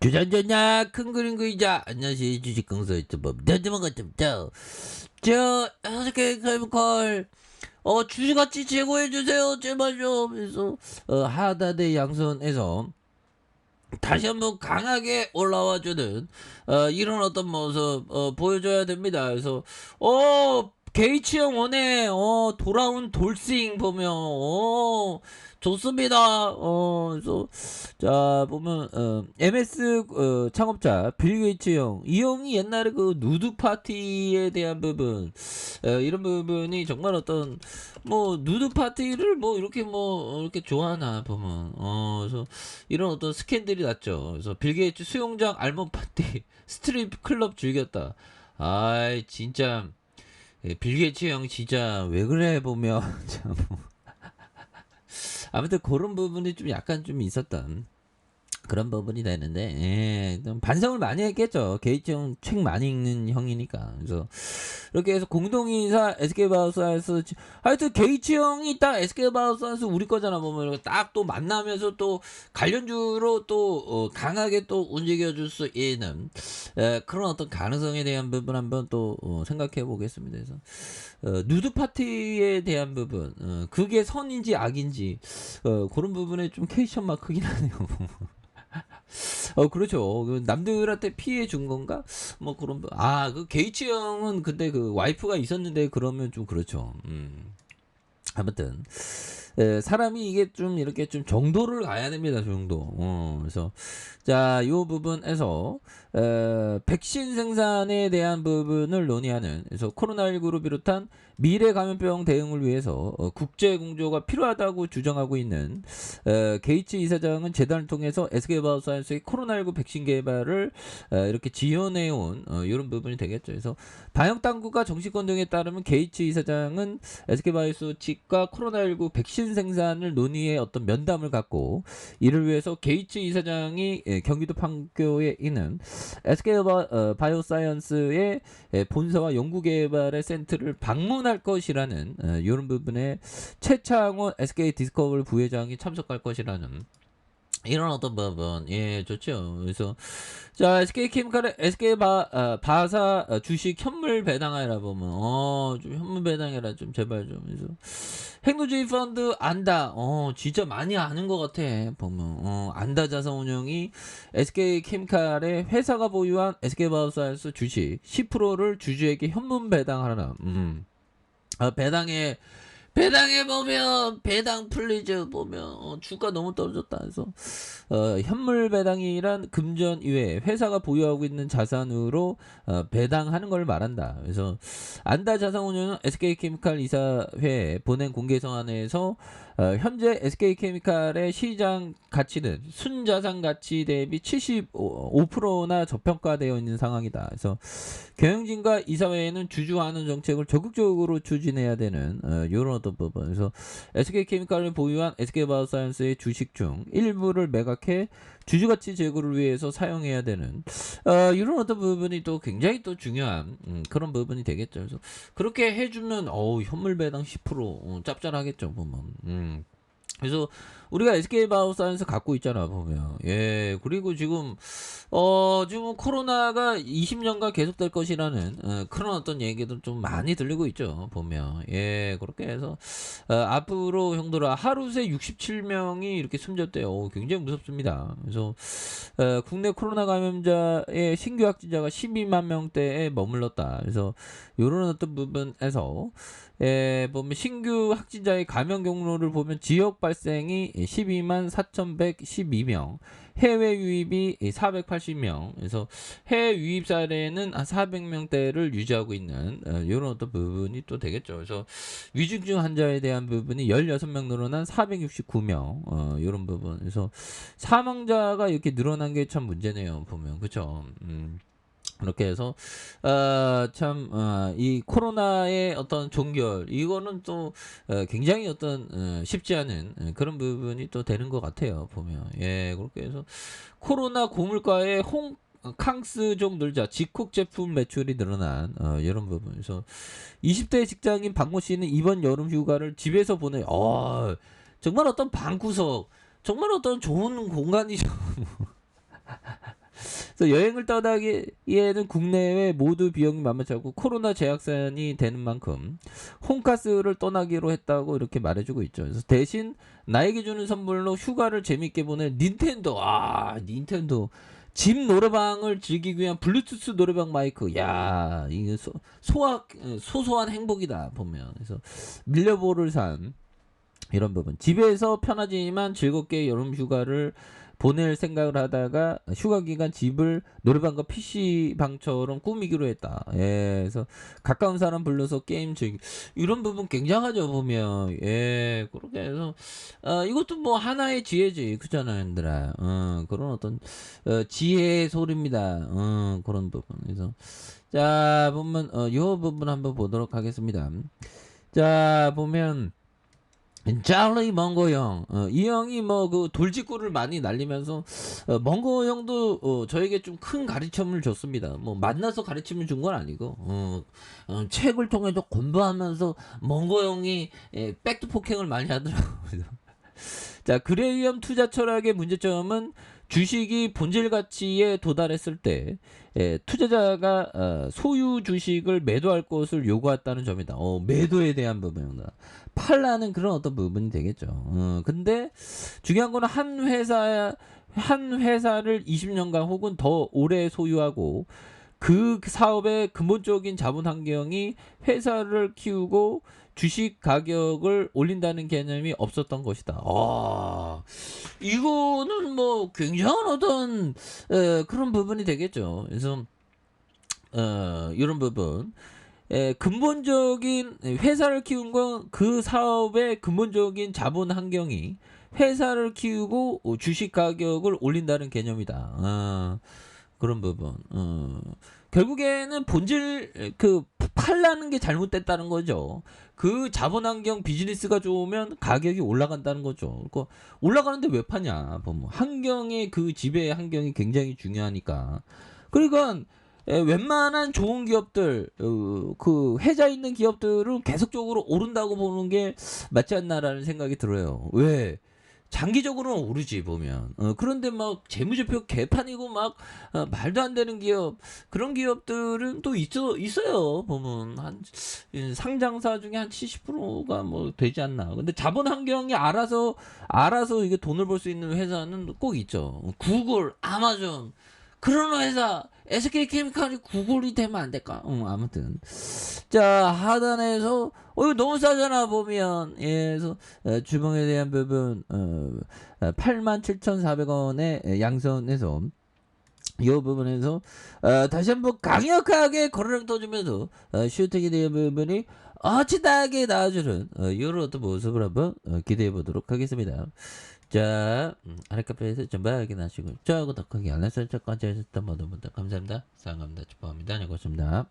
주전자냐 큰 그림 그이자 안녕하세요 주식강사 유튜버 더드먹었습니다. 저 어저께 칼칼 주식같이 제고해주세요 제발 좀. 그래서 하다대 양선에서 다시 한번 강하게 올라와주는 이런 어떤 모습 보여줘야 됩니다. 그래서 게이츠 형 원에 돌아온 돌싱 보면 좋습니다. 그래서 자 보면 MS 창업자 빌 게이츠 형, 이 형이 옛날에 그 누드 파티에 대한 부분, 이런 부분이 정말 어떤 뭐 누드 파티를 뭐 이렇게 이렇게 좋아하나 보면 그래서 이런 어떤 스캔들이 났죠. 그래서 빌 게이츠 수영장 알몸 파티 스트립 클럽 즐겼다. 아이 진짜 빌 게이츠 형 진짜 왜 그래 보면 참. 아무튼 그런 부분이 좀 약간 좀 있었던 그런 부분이 되는데, 좀 반성을 많이 했겠죠. 게이츠 형 책 많이 읽는 형이니까. 그래서 이렇게 해서 공동이사 SK바우사에서 하여튼 게이츠 형이 딱 SK바우사에서 우리 거잖아. 보면 딱 또 만나면서 또 관련주로 또 강하게 또 움직여줄 수 있는 그런 어떤 가능성에 대한 부분 한번 또 생각해 보겠습니다. 그래서 누드 파티에 대한 부분, 그게 선인지 악인지 그런 부분에 좀 퀘스천 마크긴 하네요. 그렇죠. 그 남들한테 피해 준 건가? 뭐 그런 그 게이츠 형은 근데 그 와이프가 있었는데 그러면 좀 그렇죠. 아무튼 사람이 이게 좀 이렇게 좀 정도를 가야 됩니다. 정도. 그래서 자, 요 부분에서 백신 생산에 대한 부분을 논의하는, 그래서 코로나19로 비롯한 미래 감염병 대응을 위해서 국제 공조가 필요하다고 주장하고 있는 게이츠 이사장은 재단을 통해서 SK바이오사이언스의 코로나19 백신 개발을 이렇게 지원해 온 이런 부분이 되겠죠. 그래서 방역 당국과 정치권 등에 따르면 게이츠 이사장은 SK바이오스 측과 코로나19 백신 생산을 논의해 어떤 면담을 갖고, 이를 위해서 게이츠 이사장이 경기도 판교에 있는 SK바이오사이언스의 본사와 연구개발의 센터를 방문할 것이라는 이런 부분에 최창원 SK디스커버리 부회장이 참석할 것이라는 이런 어떤 부분, 좋죠. 그래서 자, SK케미칼의 바사 주식 현물 배당하라 보면 좀 현물 배당해라 좀 제발 좀. 그래서 핵노주의 펀드 안다, 진짜 많이 아는 것 같아 보면. 안다 자산운용이 SK케미칼의 회사가 보유한 SK바이오사이언스 주식 10%를 주주에게 현물 배당하라. 배당에 보면 배당 플리즈 보면 주가 너무 떨어졌다 해서 현물 배당이란 금전 이외에 회사가 보유하고 있는 자산으로 배당하는 걸 말한다. 그래서 안다 자산운용은 SK케미칼 이사회에 보낸 공개 서한에서 현재 SK케미칼의 시장 가치는 순자산 가치 대비 75%나 저평가되어 있는 상황이다. 그래서 경영진과 이사회에는 주주환원 정책을 적극적으로 추진해야 되는 이런 어떤 부분. 그래서 SK케미칼을 보유한 SK바이오사이언스의 주식 중 일부를 매각해 주주가치 제고를 위해서 사용해야 되는 이런 어떤 부분이 또 굉장히 또 중요한 그런 부분이 되겠죠. 그래서 그렇게 해주면 현물 배당 10% 짭짤하겠죠 보면. 그래서 우리가 SK바이오사이언스 갖고 있잖아 보면. 그리고 지금 지금 코로나가 20년간 계속될 것이라는 그런 어떤 얘기도 좀 많이 들리고 있죠 보면. 그렇게 해서 앞으로 형들아 하루 새 67명이 이렇게 숨졌대요. 굉장히 무섭습니다. 그래서 국내 코로나 감염자의 신규 확진자가 12만 명대에 머물렀다. 그래서 이런 어떤 부분에서 보면 신규 확진자의 감염 경로를 보면 지역 발생이 12만 4,112명, 해외 유입이 480명, 그래서 해외 유입 사례는 한 400명대를 유지하고 있는 이런 어떤 부분이 또 되겠죠. 그래서 위중증 환자에 대한 부분이 16명 늘어난 469명, 이런 부분. 그래서 사망자가 이렇게 늘어난 게 참 문제네요. 보면 그렇죠. 그렇게 해서 참 이 코로나의 어떤 종결, 이거는 또 굉장히 어떤 쉽지 않은 그런 부분이 또 되는 것 같아요 보면. 그렇게 해서 코로나 고물가의 캉스종 늘자 직콕 제품 매출이 늘어난 이런 부분에서 20대 직장인 박모 씨는 이번 여름 휴가를 집에서 보내. 정말 어떤 방구석, 정말 어떤 좋은 공간이죠. 그래서 여행을 떠나기에는 국내외 모두 비용이 만만치 않고 코로나 재확산이 되는 만큼 홈카스를 떠나기로 했다고 이렇게 말해주고 있죠. 그래서 대신 나에게 주는 선물로 휴가를 재밌게 보낼 닌텐도. 닌텐도. 집 노래방을 즐기기 위한 블루투스 노래방 마이크. 야, 이거 소소한 행복이다 보면. 그래서 밀려보를 산 이런 부분. 집에서 편하지만 즐겁게 여름 휴가를 보낼 생각을 하다가 휴가 기간 집을 노래방과 PC방처럼 꾸미기로 했다. 예, 그래서 가까운 사람 불러서 게임 즐기. 이런 부분 굉장하죠, 보면. 예, 그렇게 해서, 이것도 뭐 하나의 지혜지. 그잖아요, 얘들아. 그런 어떤, 지혜의 소리입니다. 그런 부분. 그래서, 자, 보면, 요 부분 한번 보도록 하겠습니다. 자, 보면, 찰리 멍거 형, 이 형이 뭐 그 돌직구를 많이 날리면서 멍거 형도 저에게 좀 큰 가르침을 줬습니다. 뭐 만나서 가르침을 준 건 아니고 책을 통해서 공부하면서 멍거 형이 백도 폭행을 많이 하더라고요. 자, 그레이엄 투자 철학의 문제점은 주식이 본질 가치에 도달했을 때 투자자가 소유 주식을 매도할 것을 요구했다는 점이다. 매도에 대한 부분이다. 팔라는 그런 어떤 부분이 되겠죠. 근데 중요한 거는 한 회사를 20년간 혹은 더 오래 소유하고 그 사업의 근본적인 자본 환경이 회사를 키우고 주식 가격을 올린다는 개념이 없었던 것이다. 이거는 뭐 굉장한 어떤 그런 부분이 되겠죠. 그래서 이런 부분. 근본적인 회사를 키운 건 그 사업의 근본적인 자본 환경이 회사를 키우고 주식 가격을 올린다는 개념이다. 그런 부분. 결국에는 본질 팔라는 게 잘못됐다는 거죠. 그 자본 환경 비즈니스가 좋으면 가격이 올라간다는 거죠. 그러니까 올라가는데 왜 파냐? 보면 환경의 그 지배 환경이 굉장히 중요하니까. 그러니까 웬만한 좋은 기업들, 그 해자 있는 기업들은 계속적으로 오른다고 보는 게 맞지 않나라는 생각이 들어요. 왜? 장기적으로는 오르지 보면. 그런데 막 재무제표 개판이고 막 말도 안 되는 기업, 그런 기업들은 또 있어요. 보면 한 상장사 중에 한 70%가 뭐 되지 않나. 근데 자본 환경이 알아서 이게 돈을 벌 수 있는 회사는 꼭 있죠. 구글, 아마존, 그런 회사, SK케미칼이 구글이 되면 안 될까? 아무튼. 자, 하단에서, 이거 너무 싸잖아, 보면. 예, 그래서, 주봉에 대한 부분, 87,400원에 양선해서, 이 부분에서, 다시 한번 강력하게 거래량 터주면서, 슈팅에 대한 부분이, 어찌다하게 나와주는, 이런 어떤 모습을 한번 기대해 보도록 하겠습니다. 자, 아랫카페에서 전부 확인하시고, 저하고 더 크게 알람 설정까지 하셨던 모든 분들 감사합니다. 사랑합니다. 축복합니다. 안녕히 계십니다.